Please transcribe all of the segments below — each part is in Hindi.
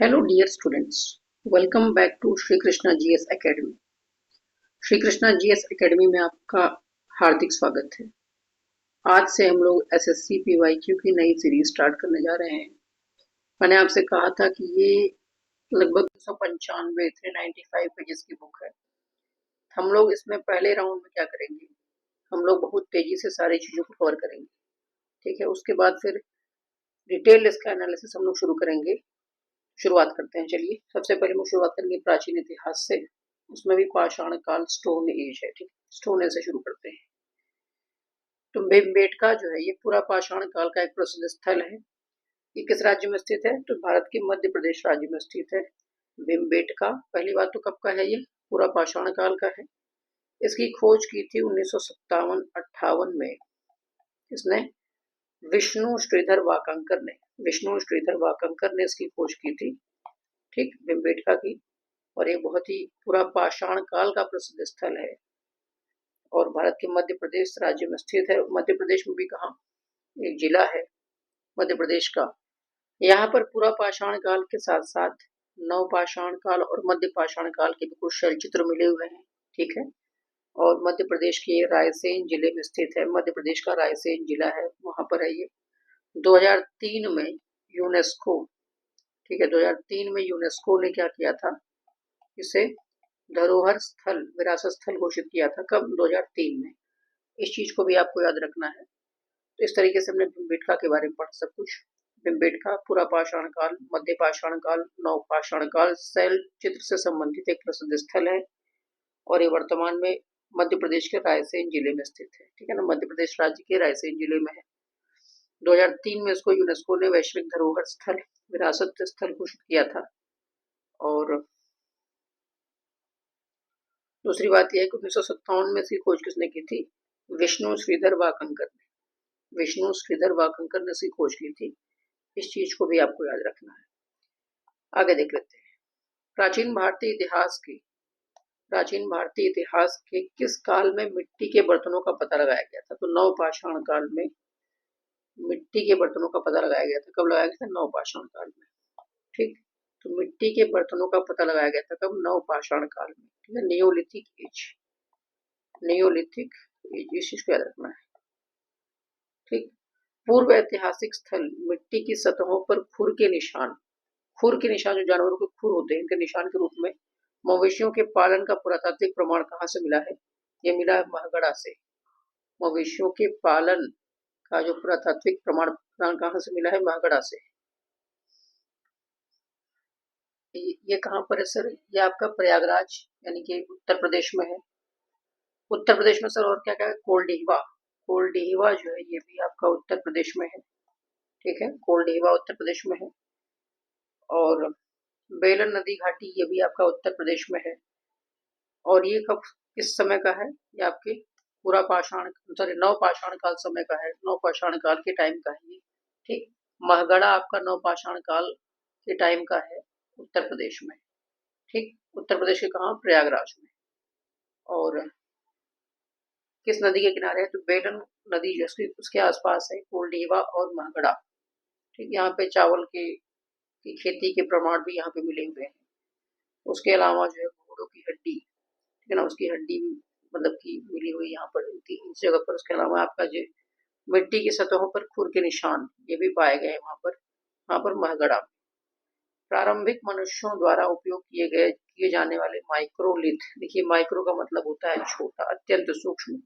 Hello dear students, welcome back to Shri Krishna GS Academy। Shri Krishna GS academy में आपका हार्दिक स्वागत है। आज से हम लोग एसएससी पीवाईक्यू की नई सीरीज स्टार्ट करने जा रहे हैं। मैंने आपसे कहा था कि ये लगभग 295 395 पेजेस की बुक है। हम लोग इसमें पहले राउंड में क्या करेंगे, हम लोग बहुत तेजी से सारी चीजों को कवर करेंगे, ठीक है। उसके बाद फिर डिटेल इसका एनालिसिस हम लोग शुरू करेंगे। शुरुआत करते हैं। चलिए, सबसे पहले हम शुरुआत करेंगे प्राचीन इतिहास से। उसमें भी पाषाण काल, स्टोन एज है, ठीक। स्टोन एज से शुरू करते हैं। तो भीमबेटका जो है ये पूरा पाषाण काल का एक प्रसिद्ध स्थल है। ये किस राज्य में स्थित है? तो भारत के मध्य प्रदेश राज्य में स्थित है भीमबेटका। पहली बात तो कब का है? ये पूरा पाषाण काल का है। इसकी खोज की थी 1957-58 में। इसने विष्णु श्रीधर वाकंकर ने इसकी खोज की थी, ठीक, भीमबेटका की। और ये बहुत ही पूरा पाषाण काल का प्रसिद्ध स्थल है और भारत के मध्य प्रदेश राज्य में स्थित है। मध्य प्रदेश में भी कहाँ, एक जिला है मध्य प्रदेश का। यहाँ पर पूरा पाषाण काल के साथ साथ नव पाषाण काल और मध्य पाषाण काल के भी कुछ शैलचित्र मिले हुए हैं, ठीक है। और मध्य प्रदेश के रायसेन जिले में स्थित है। मध्य प्रदेश का रायसेन जिला है, वहां पर है ये। 2003 में यूनेस्को, ठीक है, 2003 में यूनेस्को ने क्या किया था, इसे धरोहर स्थल, विरासत स्थल घोषित किया था। कब? 2003 में। इस चीज को भी आपको याद रखना है। तो इस तरीके से हमने भीमबेटका के बारे में पढ़ा सब कुछ। भीमबेटका पूरा पाषाण काल, मध्य पाषाण काल, नव पाषाण काल शैल चित्र से संबंधित एक प्रसिद्ध स्थल है और ये वर्तमान में मध्य प्रदेश के रायसेन जिले में स्थित है, ठीक है ना। मध्य प्रदेश राज्य के रायसेन जिले में है। 2003 में इसको यूनेस्को ने वैश्विक धरोहर स्थल, विरासत स्थल घोषित किया था। और दूसरी बात यह है कि 1957 में इसकी खोज किसने की थी? विष्णु श्रीधर वाकंकर ने इसकी खोज की थी। इस चीज को भी आपको याद रखना है। आगे देख लेते हैं। प्राचीन भारतीय इतिहास के किस काल में मिट्टी के बर्तनों का पता लगाया गया था? तो नव पाषाण काल में मिट्टी के बर्तनों का पता लगाया गया था। कब लगाया गया था? नव पाषाण काल में, ठीक। तो मिट्टी के बर्तनों का पता लगाया गया था कब? नव पाषाण काल में, ठीक है। नियोलिथिक एज, इस चीज को याद रखना है, ठीक। पूर्व ऐतिहासिक स्थल, मिट्टी की सतहों पर खुर के निशान, जो जानवरों के खुर होते हैं, इनके निशान के रूप में मवेशियों के पालन का पुरातात्विक प्रमाण कहाँ से मिला है? ये मिला है महगढ़ा से। मवेशियों के पालन का जो पुरातात्विक प्रमाण कहाँ से मिला है? महगढ़ा से। ये कहाँ पर है सर? ये आपका प्रयागराज यानी कि उत्तर प्रदेश में है। उत्तर प्रदेश में सर और क्या क्या है? कोलडीहिवा जो है ये भी आपका उत्तर प्रदेश में है, ठीक है। कोलडीहिवा उत्तर प्रदेश में है। और बेलन नदी घाटी ये भी आपका उत्तर प्रदेश में है। और ये कब, किस समय का है? ये आपके पूरा पाषाण, सॉरी, नव पाषाण काल समय का है। नव पाषाण काल के टाइम का है ये, ठीक। महगढ़ा आपका नव पाषाण काल के टाइम का है उत्तर प्रदेश में, ठीक। उत्तर प्रदेश के कहाँ? प्रयागराज में। और किस नदी के किनारे है? तो बेलन नदी जो उसके आसपास है कोलडीवा और महगढ़ा, ठीक। यहाँ पे चावल की खेती के प्रमाण भी यहाँ पे मिले हुए हैं। उसके अलावा जो है घोड़ों की हड्डी, ठीक है ना, उसकी हड्डी भी मतलब की मिली हुई यहाँ पर इस जगह पर। उसके अलावा आपका जो मिट्टी की सतहों पर खुर के निशान ये भी पाए गए वहां पर महगढ़ा। प्रारंभिक मनुष्यों द्वारा उपयोग किए जाने वाले माइक्रोलिथ, देखिए माइक्रो का मतलब होता है छोटा, अत्यंत सूक्ष्म।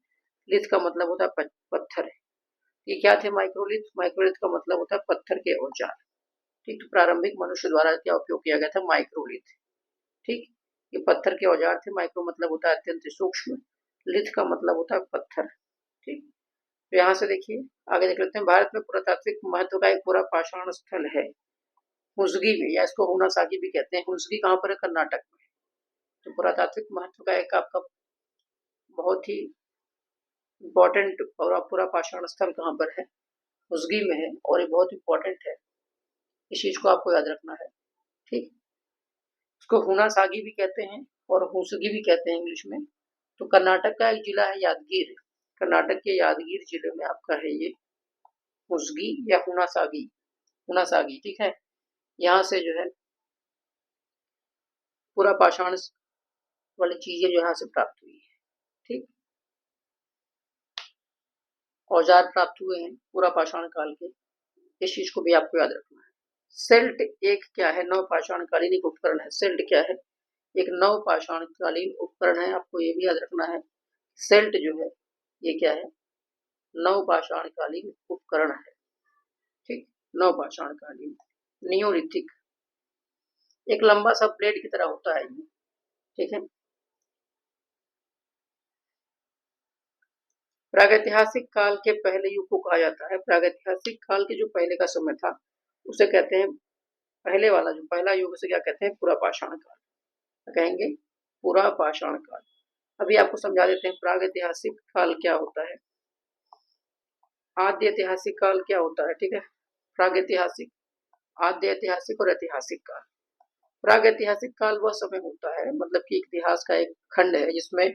लिथ का मतलब होता है पत्थर। ये क्या थे माइक्रोलिथ का मतलब होता है पत्थर के औजार, ठीक। तो प्रारंभिक मनुष्य द्वारा क्या उपयोग किया गया था? माइक्रोलिथ, ठीक। ये पत्थर के औजार थे। माइक्रो मतलब होता है अत्यंत सूक्ष्म, लिथ का मतलब होता है पत्थर, ठीक। तो यहाँ से देखिए आगे देख लेते हैं। भारत में पुरातात्विक महत्व का एक पूरा पाषाण स्थल है हुसगी में, या इसको हुनासागी भी कहते हैं। हुसगी कहाँ पर है? कर्नाटक में। तो पुरातात्विक महत्व का एक आपका बहुत ही इम्पोर्टेंट पूरा पाषाण स्थल कहाँ पर है? हुसगी में है और ये बहुत इंपॉर्टेंट है। इस चीज को आपको याद रखना है, ठीक। इसको हुनासागी भी कहते हैं और हुसगी भी कहते हैं इंग्लिश में। तो कर्नाटक का एक जिला है यादगीर, कर्नाटक के यादगीर जिले में आपका है ये हुसगी या हुनासागी, ठीक है। यहाँ से जो है पूरा पाषाण वाली चीजें जो यहाँ से प्राप्त हुई है। ठीक, औजार प्राप्त हुए हैं पूरा पाषाण काल के, इस चीज को भी आपको याद रखना है। सेल्ट एक क्या है, नव पाषाणकालीन एक उपकरण है। सेल्ट क्या है, एक नव पाषाणकालीन उपकरण है। आपको ये भी याद रखना है, सेल्ट जो है ये क्या है, नव पाषाणकालीन उपकरण है। ठीक, नव पाषाणकालीन, नियोलिथिक, एक लंबा सा प्लेट की तरह होता है ये। ठीक है, प्रागैतिहासिक काल के पहले युग को कहा जाता है, प्रागैतिहासिक काल के जो पहले का समय था उसे कहते हैं, पहले वाला जो पहला युग उसे क्या कहते हैं, पुरा पाषाण काल कहेंगे, पुरा पाषाण काल। अभी आपको समझा देते हैं प्रागैतिहासिक काल क्या होता है, आद्य ऐतिहासिक काल क्या होता है। ठीक है, प्रागैतिहासिक, आद्य ऐतिहासिक और ऐतिहासिक काल। प्रागैतिहासिक काल वह समय होता है, मतलब कि इतिहास का एक खंड है जिसमें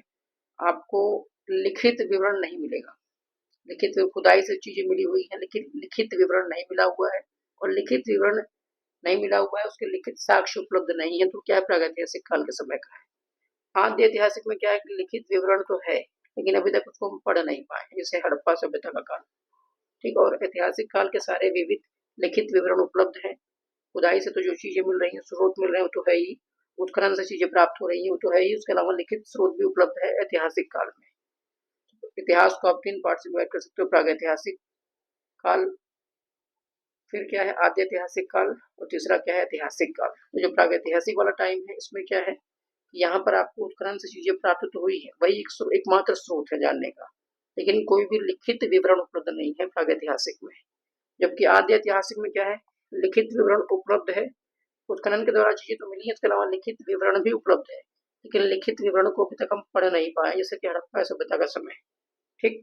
आपको लिखित विवरण नहीं मिलेगा। लिखित खुदाई से चीजें मिली हुई है, लेकिन लिखित विवरण नहीं मिला हुआ है, और लिखित विवरण नहीं मिला हुआ है, उसके लिखित साक्ष्य उपलब्ध नहीं है, तो क्या है, प्रागैतिहासिक काल के समय का है। आद्य ऐतिहासिक में क्या है कि लिखित विवरण तो है, लेकिन अभी तक उसको हम पढ़ नहीं पाए, जैसे हड़प्पा सभ्यता का काल। ठीक, और ऐतिहासिक काल के सारे विविध लिखित विवरण उपलब्ध हैं। खुदाई से तो जो चीजें मिल रही हैं, स्रोत मिल रहे हैं, वो तो है ही, उत्खनन से चीजें प्राप्त हो रही हैं, वो तो है ही, उसके अलावा लिखित स्रोत भी उपलब्ध है ऐतिहासिक काल में। इतिहास को आप 3 पार्ट से डिवाइड कर सकते हो, प्रागैतिहासिक काल, फिर क्या है आद्य ऐतिहासिक काल, और तीसरा क्या है ऐतिहासिक काल। तो जो प्रागैतिहासिक वाला टाइम है, इसमें क्या है, यहाँ पर आपको उत्खनन से चीजें प्राप्त तो हुई है, वही एकमात्र स्रोत है जानने का, लेकिन कोई भी लिखित विवरण उपलब्ध नहीं है प्रागैतिहासिक में। जबकि आद्य ऐतिहासिक में क्या है, लिखित विवरण उपलब्ध है, उत्खनन के द्वारा चीजें तो मिली है, इसके अलावा लिखित विवरण भी उपलब्ध है, लेकिन लिखित विवरण को अभी तक हम पढ़ नहीं पाए, जैसे कि हड़प्पा सभ्यता का समय। ठीक,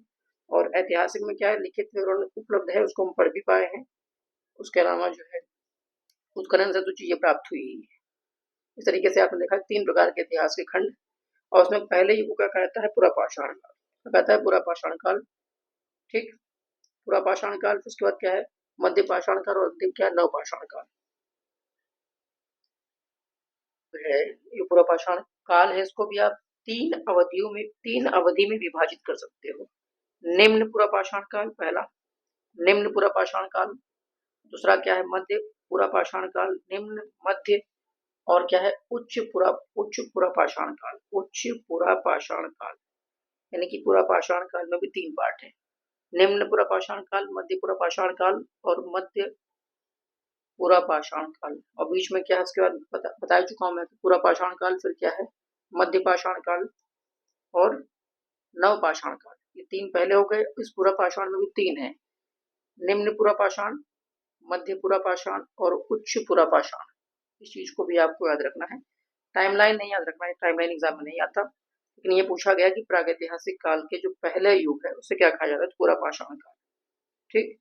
और ऐतिहासिक में क्या है, लिखित विवरण उपलब्ध है, उसको हम पढ़ भी पाए हैं, उसके अलावा जो है उत्खनन से तो चीजें प्राप्त हुई है। इस तरीके से आपने देखा 3 प्रकार के इतिहास के खंड, और उसमें पहले युग का कहता है पुरा पाषाण काल, कहता है पुरा पाषाण काल। ठीक, पुरा पाषाण काल, उसके बाद क्या है मध्य पाषाण काल, और अंतिम क्या है नव पाषाण काल है। ये पुरा पाषाण काल है, इसको भी आप 3 अवधि में विभाजित कर सकते हो। निम्न पुरा पाषाण काल पहला, निम्न पुरा पाषाण काल, दूसरा क्या है मध्य पुरा पाषाण काल, निम्न, मध्य, और क्या है उच्च पुरा पाषाण काल, उच्च पुरा पाषाण काल। यानी कि पुरा पाषाण काल में भी 3 पार्ट है, निम्न पुरा पाषाण काल, मध्य पुरा पाषाण काल और मध्य पुरा पाषाण काल। और बीच में क्या है, इसके बाद बता चुका हूं मैं, पुरा पाषाण काल, फिर क्या है मध्य पाषाण काल और नव पाषाण काल। ये 3 पहले हो गए, इस पुरा पाषाण में भी 3 है, निम्न पुरा पाषाण, मध्य पुरा पाषाण और उच्च पुरा पाषाण। इस चीज को भी आपको याद रखना है। टाइमलाइन नहीं याद रखना है, टाइमलाइन एग्जाम में नहीं आता, लेकिन ये पूछा गया कि प्रागैतिहासिक काल के जो पहले युग है उसे क्या कहा जाता है, पुरा पाषाण काल। ठीक,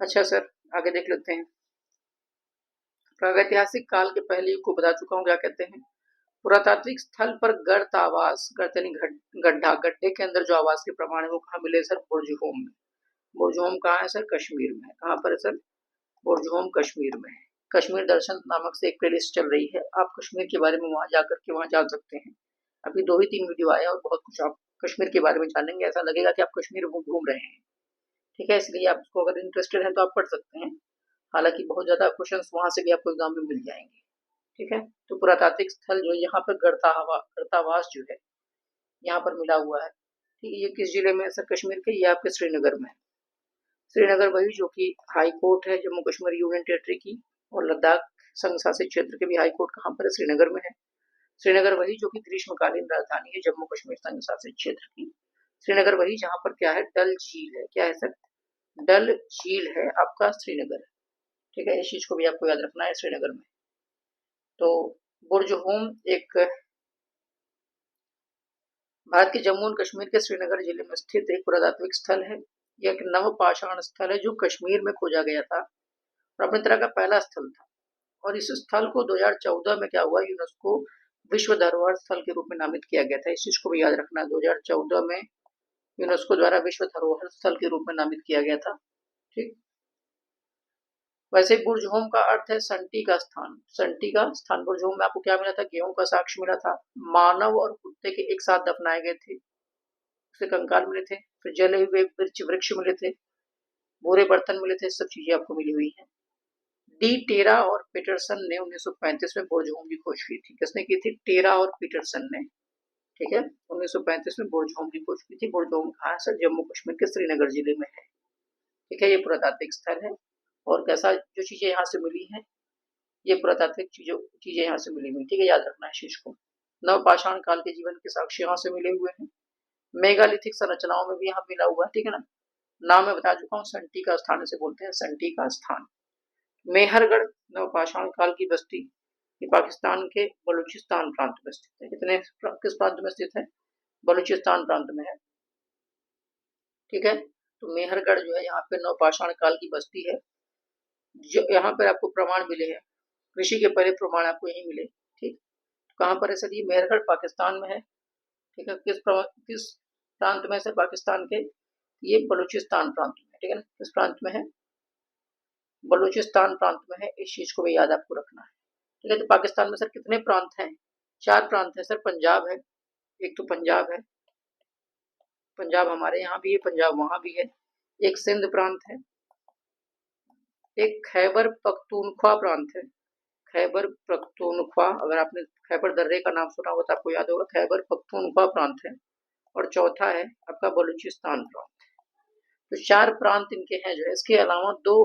अच्छा सर आगे देख लेते हैं। प्रागैतिहासिक काल के पहले युग को बता चुका हूँ, क्या कहते हैं, पुरातात्विक स्थल पर गर्त आवास, गर्त यानी गड्ढा, गड्ढे के अंदर जो आवास के प्रमाण है वो कहाँ मिले सर, बुर्जहोम में। बुर्जहोम कहाँ है सर, कश्मीर में। कहाँ पर है सर, बुर्जहोम कश्मीर में है। कश्मीर दर्शन नामक से एक प्लेलिस्ट चल रही है, आप कश्मीर के बारे में वहां जाकर के वहां जान सकते हैं। अभी 2 ही 3 वीडियो आए और बहुत कुछ आप कश्मीर के बारे में जानेंगे, ऐसा लगेगा कि आप कश्मीर घूम रहे हैं। ठीक है, इसलिए आप इसको अगर इंटरेस्टेड हैं तो आप पढ़ सकते हैं, हालांकि बहुत ज्यादा क्वेश्चंस वहां से भी आपको एग्जाम में मिल जाएंगे। ठीक है, तो पुरातात्विक स्थल जो यहाँ पर गर्तावास जो है यहाँ पर मिला हुआ है। ठीक है, ये किस जिले में है सर, कश्मीर के, ये आपके श्रीनगर में। श्रीनगर वही जो कि हाई कोर्ट है जम्मू कश्मीर यूनियन टेरिटरी की, और लद्दाख संघ शासित क्षेत्र के भी हाई कोर्ट कहाँ पर है, श्रीनगर में है। श्रीनगर वही जो कि ग्रीष्मकालीन राजधानी है जम्मू कश्मीर संघ शासित क्षेत्र की। श्रीनगर वही जहाँ पर क्या है, डल झील है, क्या है सर, डल झील है आपका श्रीनगर। ठीक है, इस चीज को भी आपको याद रखना है श्रीनगर में। तो बुर्जहोम एक भारत के जम्मू और कश्मीर के श्रीनगर जिले में स्थित एक पुरातात्विक स्थल है। यह एक नव पाषाण स्थल है जो कश्मीर में खोजा गया था और अपनी तरह का पहला स्थल था। और इस स्थल को 2014 में क्या हुआ, यूनेस्को विश्व धरोहर स्थल के रूप में नामित किया गया था। इस चीज को भी याद रखना, 2014 में यूनेस्को द्वारा विश्व धरोहर स्थल के रूप में नामित किया गया था। ठीक, वैसे बुर्जहोम का अर्थ है संटी का स्थान। संटी का स्थान। बुर्जहोम में आपको क्या मिला था? गेहूं का साक्ष्य मिला था, मानव और कुत्ते के एक साथ दफनाए गए थे, उसके कंकाल मिले थे, फिर जले हुए वृक्ष मिले थे, बुरे बर्तन मिले थे, सब चीजें आपको मिली हुई है। डी टेरा और पीटरसन ने 1935 में बुर्जहोम की खोज की थी। किसने की थी? टेरा और पीटरसन ने। ठीक है, 1935 में बुर्जहोम की खोज की थी। बुर्जहोम कहाँ है सर? जम्मू कश्मीर के श्रीनगर जिले में है। ठीक है, ये पुरातात्विक स्थल है। और कैसा जो चीजें यहाँ से मिली हैं, ये पुरातात्विक चीजें यहाँ से मिली हुई। ठीक है, याद रखना है चीज को। नवपाषाण काल के जीवन के साक्ष्य यहाँ से मिले हुए हैं। मेगालिथिक संरचनाओं में भी यहाँ मिला हुआ है। ठीक है ना, नाम मैं बता चुका हूँ, संटी का स्थान इसे बोलते हैं, संटी का स्थान। मेहरगढ़ नवपाषाण काल की बस्ती, ये पाकिस्तान के बलूचिस्तान प्रांत में स्थित है। किस प्रांत में स्थित है? बलूचिस्तान प्रांत में है। ठीक है, तो मेहरगढ़ जो है यहाँ पे नवपाषाण काल की बस्ती है। जो यहाँ पर आपको प्रमाण मिले हैं, कृषि के पहले प्रमाण आपको यही मिले। ठीक, कहाँ पर है सर? ये मेहरगढ़ पाकिस्तान में है। ठीक है, किस प्रांत में से? पाकिस्तान के, ये बलूचिस्तान प्रांत में। ठीक है ना, किस प्रांत में है? बलूचिस्तान प्रांत में है। इस चीज को भी याद आपको रखना है। ठीक है, तो पाकिस्तान में सर कितने प्रांत हैं? 4 प्रांत है सर। पंजाब है, एक तो पंजाब है, पंजाब हमारे यहाँ भी है, पंजाब वहां भी है। एक सिंध प्रांत है, एक खैबर पख्तूनख्वा प्रांत है। खैबर पख्तूनख्वा, अगर आपने खैबर दर्रे का नाम सुना हो तो आपको याद होगा, खैबर पख्तूनख्वा प्रांत है। और चौथा है आपका बलूचिस्तान प्रांत। तो 4 प्रांत इनके हैं जो है। इसके अलावा 2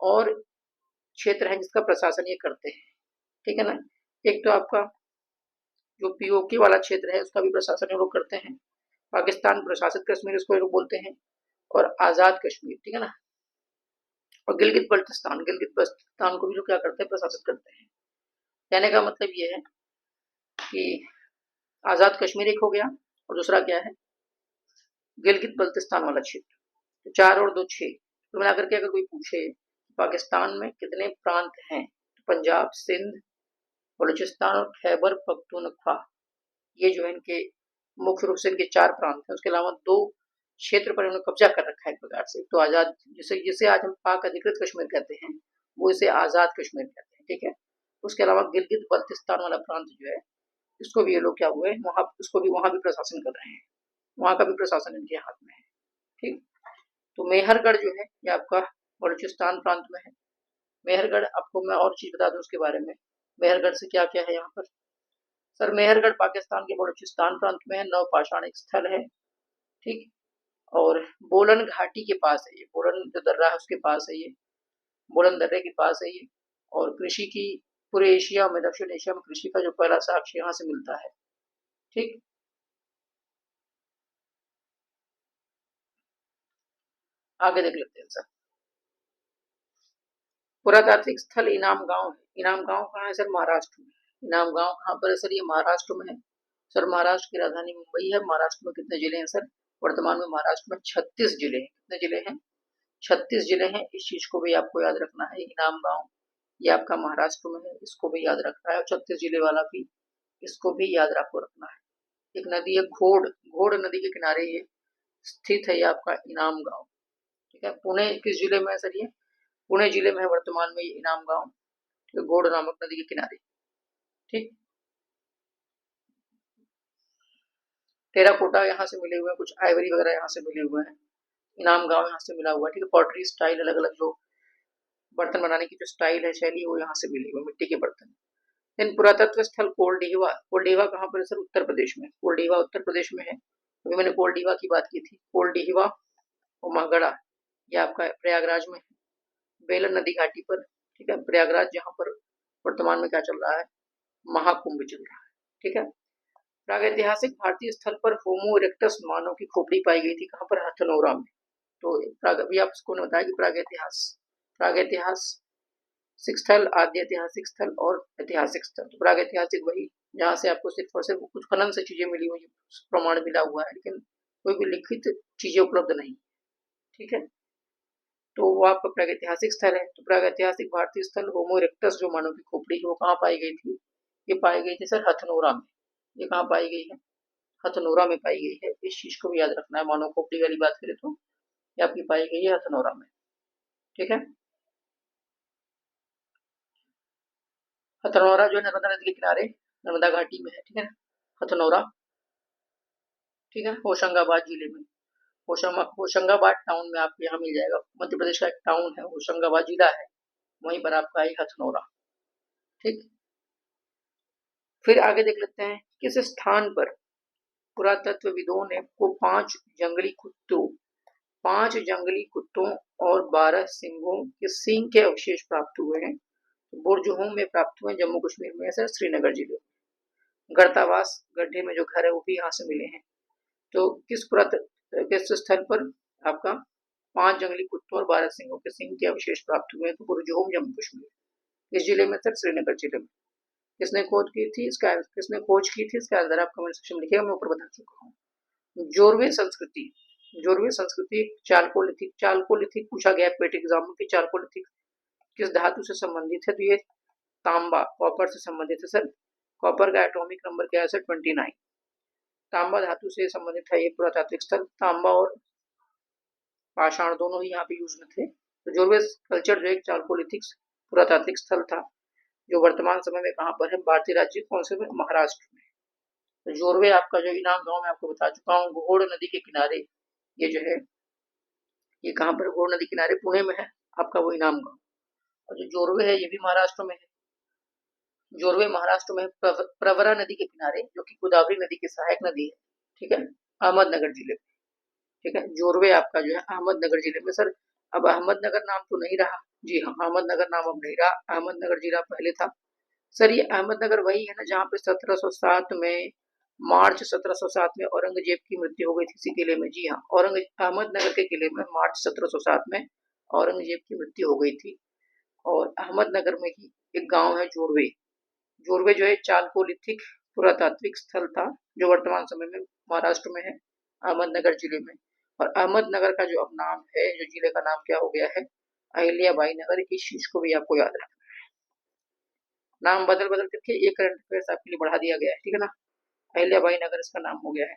और क्षेत्र है जिसका प्रशासन ये करते हैं। ठीक है ना, एक तो आपका जो पीओके वाला क्षेत्र है उसका भी प्रशासन ये लोग करते हैं। पाकिस्तान प्रशासित कश्मीर इसको ये लोग बोलते हैं, और आजाद कश्मीर। ठीक है ना, और गिलगित बल्तिस्तान को भी लोग क्या करते हैं? प्रशासित करते हैं। कहने का मतलब ये है कि आजाद कश्मीर एक हो गया, और दूसरा क्या है? गिलगित बल्तिस्तान वाला क्षेत्र। तो 4 और 2 6। तो मिलाकर के अगर कोई पूछे पाकिस्तान में कितने प्रांत हैं, तो पंजाब, सिंध, बलूचिस्तान और खैबर पख्तूनख्वा, ये जो है इनके मुख्य रूप से इनके 4 प्रांत हैं। उसके अलावा 2 क्षेत्र पर इन्होंने कब्जा कर रखा है एक प्रकार से। तो आजाद, जिसे जिसे आज हम पाक अधिकृत कश्मीर कहते हैं, वो इसे आजाद कश्मीर कहते हैं। ठीक है, उसके अलावा गिलगित बल्तिस्तान वाला प्रांत जो है, इसको भी ये लोग क्या हुए वहां, उसको भी वहां भी प्रशासन कर रहे हैं। वहां का भी प्रशासन इनके हाथ में है। ठीक, तो मेहरगढ़ जो है ये आपका बलूचिस्तान प्रांत में है। मेहरगढ़, आपको मैं और चीज बता दूं उसके बारे में, मेहरगढ़ से क्या क्या है यहाँ पर। सर मेहरगढ़ पाकिस्तान के बलूचिस्तान प्रांत में है, नवपाषाणिक स्थल है। ठीक, और बोलन घाटी के पास है ये, बोलन जो दर्रा है उसके पास है ये, बोलन दर्रे के पास है ये। और कृषि की पूरे एशिया में, दक्षिण एशिया में कृषि का जो पहला साक्ष्य यहाँ से मिलता है। ठीक, आगे देख लेते हैं सर। पुरातात्विक स्थल इनाम गांव है। इनाम गांव कहाँ है सर? महाराष्ट्र में। इनाम गांव कहाँ पर है सर? ये महाराष्ट्र में है। सर महाराष्ट्र की राजधानी मुंबई है। महाराष्ट्र में कितने जिले हैं सर? वर्तमान में महाराष्ट्र में 36 जिले हैं। कितने जिले हैं? 36 जिले हैं। इस चीज को भी आपको याद रखना है। इनाम गांव ये आपका महाराष्ट्र में है, इसको भी याद रखना है। और 36 जिले वाला भी, इसको भी याद आपको रखना है। एक नदी है घोड़, घोड़ नदी के किनारे ये स्थित है, ये आपका इनाम गांव। ठीक है, पुणे किस जिले में है सर? ये पुणे जिले में है वर्तमान में ये इनाम गांव, घोड़ नामक नदी के किनारे। ठीक, टेराकोटा यहाँ से मिले हुए हैं, कुछ आइवरी वगैरह यहाँ से मिले हुए हैं। इनाम गांव यहाँ से मिला हुआ है। ठीक है, पॉटरी स्टाइल, अलग अलग जो बर्तन बनाने की जो स्टाइल है, शैली, वो यहाँ से मिली हुई, मिट्टी के बर्तन। देन पुरातत्व स्थल कोलडीवा। कोलडीवा कहाँ पर है सर? उत्तर प्रदेश में। कोलडीवा उत्तर प्रदेश में है। अभी मैंने कोलडीवा की बात की थी। कोलडीवा और महगड़ा ये आपका प्रयागराज में है, बेलन नदी घाटी पर। ठीक है, प्रयागराज जहाँ पर वर्तमान में क्या चल रहा है? महाकुंभ चल रहा है। ठीक है, प्रागैतिहासिक भारतीय स्थल पर होमो इरेक्टस मानव की खोपड़ी पाई गई थी। कहाँ पर? हथनोरा में। तो अभी आपको ने बताया कि प्रागैतिहासिक स्थल, आद्य ऐतिहासिक स्थल और ऐतिहासिक स्थल। तो प्रागैतिहासिक वही जहाँ से आपको सिर्फ और सिर्फ कुछ खनन से चीजें मिली हुई, प्रमाण मिला हुआ है, लेकिन कोई भी लिखित चीजें उपलब्ध नहीं। ठीक है, तो वो आपका प्रागैतिहासिक स्थल है। तो प्रागैतिहासिक भारतीय स्थल होमो इरेक्टस जो मानव की खोपड़ी है, वो कहाँ पाई गई थी? ये पाई गई थी सर हथनोरा में। ये कहाँ पाई गई है? हथनोरा में पाई गई है। इस चीज को भी याद रखना है। मानव खोपड़ी वाली बात करें तो ये आपकी पाई गई है हथनोरा में। ठीक है, हथनौरा जो है नर्मदा नदी के किनारे नर्मदा घाटी में है, ठीक है ना, हथनौरा, ठीक है, होशंगाबाद जिले में। होशंगाबाद टाउन में आपको यहाँ मिल जाएगा, मध्य प्रदेश का एक टाउन है, होशंगाबाद जिला है, वहीं पर आपका है हथनौरा, ठीक। फिर आगे देख लेते हैं किस स्थान पर पुरातत्वविदों ने को पांच जंगली कुत्तों और 12 सिंहों के सींग के अवशेष प्राप्त हुए हैं। बुरजुहूम में प्राप्त हुए, जम्मू कश्मीर में सर, श्रीनगर जिले में। गर्तावास गड्ढे में जो घर है वो भी यहाँ से मिले हैं। तो किस स्थल पर आपका 5 जंगली कुत्तों और 12 सिंहों के सींग के अवशेष प्राप्त हुए हैं? तो बुरजुहूम, जम्मू कश्मीर। इस जिले में सर, श्रीनगर जिले में। किसने खोज की थी इसका आंसर आप कमेंट सेक्शन में लिखिएगा, मैं ऊपर बता चुका हूँ। जोरवे संस्कृति, जोरवे संस्कृति चालकोलिथिक पूछा गया पेट एग्जाम में कि चालकोलिथिक किस धातु से संबंधित है? तो ये तांबा, कॉपर से संबंधित है सर। कॉपर का एटॉमिक नंबर क्या है सर? 29। तांबा धातु से संबंधित है ये पुरातात्विक स्थल। तांबा और पाषाण दोनों ही यहाँ पे यूज में थे। तो जोरवे कल्चर जो एक चालकोलिथिक पुरातात्विक स्थल था, जो वर्तमान समय में कहाँ पर है? भारतीय राज्य कौन से में? महाराष्ट्र में। तो जोरवे आपका जो इनाम गांव में आपको बता चुका हूँ, घोड़ नदी के किनारे ये जो है, ये कहाँ पर? घोड़ नदी किनारे पुणे में है आपका वो इनाम गांव। और जो जोरवे है ये भी महाराष्ट्र में है। जोरवे महाराष्ट्र में प्रवरा नदी के किनारे, जो कि गोदावरी नदी की सहायक नदी है, ठीक है, अहमदनगर जिले में, ठीक है। जोरवे आपका जो है अहमदनगर जिले में सर। अब अहमदनगर नाम तो नहीं रहा, जी हाँ, अहमदनगर नाम अब नहीं रहा, अहमदनगर जिला पहले था सर। ये अहमदनगर वही है ना जहाँ पे 1707 में, मार्च 1707 में औरंगजेब की मृत्यु हो गई थी इसी किले में। जी हाँ, अहमदनगर के किले में मार्च 1707 में औरंगजेब की मृत्यु हो गई थी। और अहमदनगर में ही एक गांव है जोरवे। जोरवे जो है चालकोलिथिक पुरातात्विक स्थल था, जो वर्तमान समय में महाराष्ट्र में है, अहमदनगर जिले में। और अहमदनगर का जो अब नाम है, जो जिले का नाम क्या हो गया है? अहिल्याबाई नगर। इस चीज को भी आपको याद रखना है, नाम बदल बदल करके एक करंट अफेयर्स आपके लिए बढ़ा दिया गया है, ठीक है ना। अहिल्याबाई नगर इसका नाम हो गया है।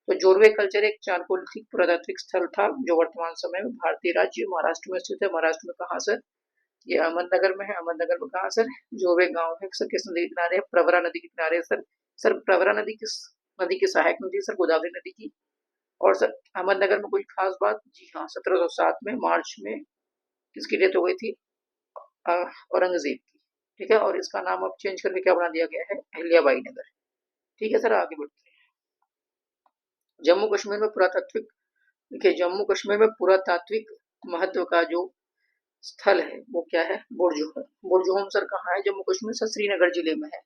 तो जोरवे कल्चर एक चालकोलिथिक पुरातात्विक स्थल था, जो वर्तमान समय में भारतीय राज्य महाराष्ट्र में स्थित है। महाराष्ट्र में कहाँ सर? ये अहमदनगर में है। अहमदनगर में कहाँ सर? जोरवे गांव है सर। किस नदी के किनारे है? प्रवरा नदी के किनारे है सर। सर प्रवरा नदी किस नदी की सहायक नदी? सर गोदावरी नदी की। और सर अहमदनगर में कोई खास बात? जी हाँ, 1707 में मार्च में किसकी डेथ हो गई थी? औरंगजेब की, ठीक है। और इसका नाम अब चेंज करके क्या बना दिया गया है? अहिल्याबाई नगर, ठीक है सर। आगे बढ़ते हैं। जम्मू कश्मीर में पुरातात्विक, देखिए जम्मू कश्मीर में पुरातात्विक महत्व का जो स्थल है वो क्या है? बुरजुहूम। बुरजुहूम सर कहाँ है जम्मू कश्मीर? सर श्रीनगर जिले में है,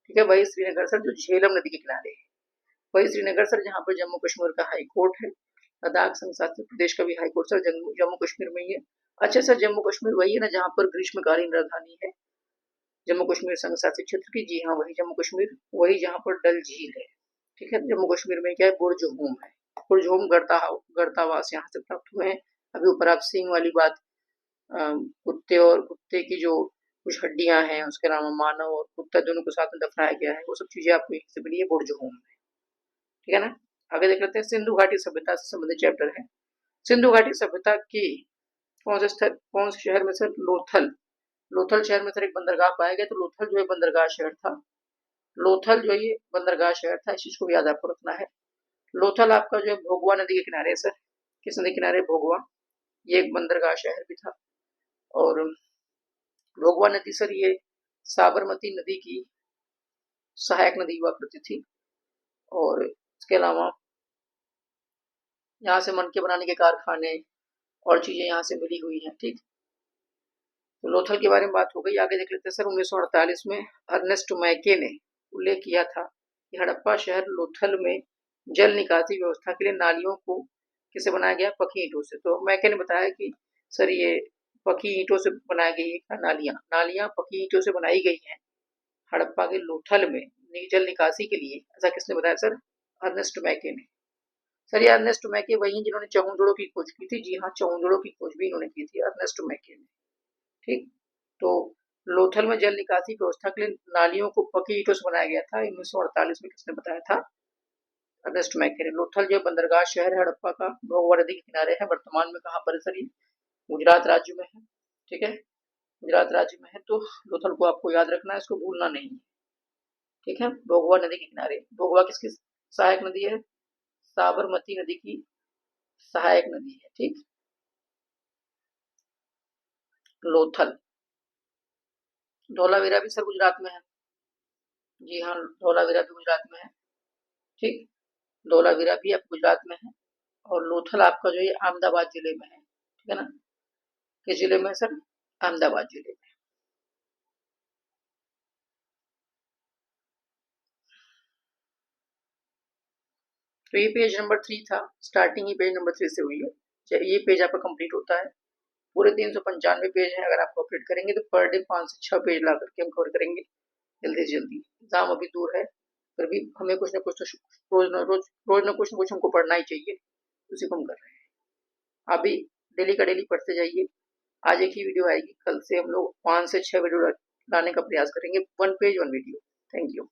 ठीक है। वही श्रीनगर सर जो झेलम नदी के किनारे है, वही श्रीनगर सर जहाँ पर जम्मू कश्मीर का हाई कोर्ट है। लद्दाख संघ शासित प्रदेश का भी high court sir Jammu Kashmir में ही है। अच्छा सर, जम्मू कश्मीर वही है ना जहाँ पर ग्रीष्मकालीन राजधानी है जम्मू कश्मीर संघ शासित क्षेत्र की? जी हाँ, वही जम्मू कश्मीर, वही जहाँ पर डल झील है, ठीक है। जम्मू कश्मीर में क्या है? बुरजुहूम है। बुरजुहूम गर्तावास यहाँ से प्राप्त हुए हैं। अभी ऊपर आप सींग वाली बात, कुत्ते और कुत्ते की जो कुछ हड्डियां हैं, उसके अलावा मानव और कुत्ता दोनों को साथ में दफनाया गया है, वो सब चीजें आपको यहीं से मिली है बुरजुहूम में, ठीक है ना। आगे देख लेते हैं, सिंधु घाटी सभ्यता से संबंधित चैप्टर है। सिंधु घाटी सभ्यता की कौन से शहर में सर? लोथल। लोथल शहर में सर एक बंदरगाह पाया गया। तो लोथल जो है बंदरगाह शहर था। लोथल जो ये बंदरगाह शहर था, इस चीज को भी याद आपको रखना है। लोथल आपका जो है भोगवा नदी के किनारे है सर। किस नदी किनारे? भोगवा। ये एक बंदरगाह शहर भी था। और भोगवा नदी सर ये साबरमती नदी की सहायक नदी हुआ करती थी। और इसके अलावा यहाँ से मनके बनाने के कारखाने और चीजें यहाँ से मिली हुई हैं, ठीक। तो लोथल के बारे में बात हो गई। आगे देख लेते हैं सर, 1948 में अर्नेस्ट मैके ने उल्लेख किया था कि हड़प्पा शहर लोथल में जल निकासी व्यवस्था के लिए नालियों को किसे बनाया गया? पकी ईंटों से। तो मैके ने बताया कि सर ये पकी ईंटों से बनाई गई है नालियां, नालियां पकी ईंटों से बनाई गई हैं हड़प्पा के लोथल में जल निकासी के लिए। ऐसा किसने बताया सर? अर्नेस्ट मैके ने। सर ये अर्नेस्ट मैके वही जिन्होंने चौंजोड़ों की खोज की थी। जी हाँ, चौंजोड़ों की खोज भी इन्होंने की थी, अर्नेस्ट मैके ने, ठीक। तो लोथल में जल निकासी व्यवस्था के लिए नालियों को पकी ईंटों से बनाया गया था 1948 में। किसने बताया था? अर्नेस्ट मैके ने। लोथल जो बंदरगाह शहर है हड़प्पा का, भोगवा नदी के किनारे है। वर्तमान में कहाँ पर है सर? ये गुजरात राज्य में है, ठीक है। गुजरात राज्य में है, तो लोथल को आपको याद रखना है, इसको भूलना नहीं है। ठीक है, भोगवा नदी के किनारे। भोगवा किसकी सहायक नदी है? साबरमती नदी की सहायक नदी है। ठीक। लोथल। धौलावीरा भी सर गुजरात में है। जी हाँ, धौलावीरा भी गुजरात में है। ठीक। धौलावीरा भी आप गुजरात में है, और लोथल आपका जो है अहमदाबाद जिले में है। ठीक है ना? किस जिले में है सर? अहमदाबाद जिले में। तो ये पेज नंबर 3 था, स्टार्टिंग ही पेज नंबर 3 से हुई है। ये पेज आपका कंप्लीट होता है। पूरे 395 पेज हैं, अगर आप कंप्लीट करेंगे तो पर डे 5 से 6 पेज ला करके हम कवर करेंगे जल्दी से जल्दी। एग्जाम अभी दूर है, फिर भी हमें कुछ ना कुछ तो रोज ना कुछ हमको पढ़ना ही चाहिए, उसी को हम कर रहे हैं। अभी डेली का डेली पढ़ते जाइए। आज एक ही वीडियो आएगी, कल से हम लोग 5 से 6 वीडियो लाने का प्रयास करेंगे। 1 पेज 1 वीडियो। Thank you.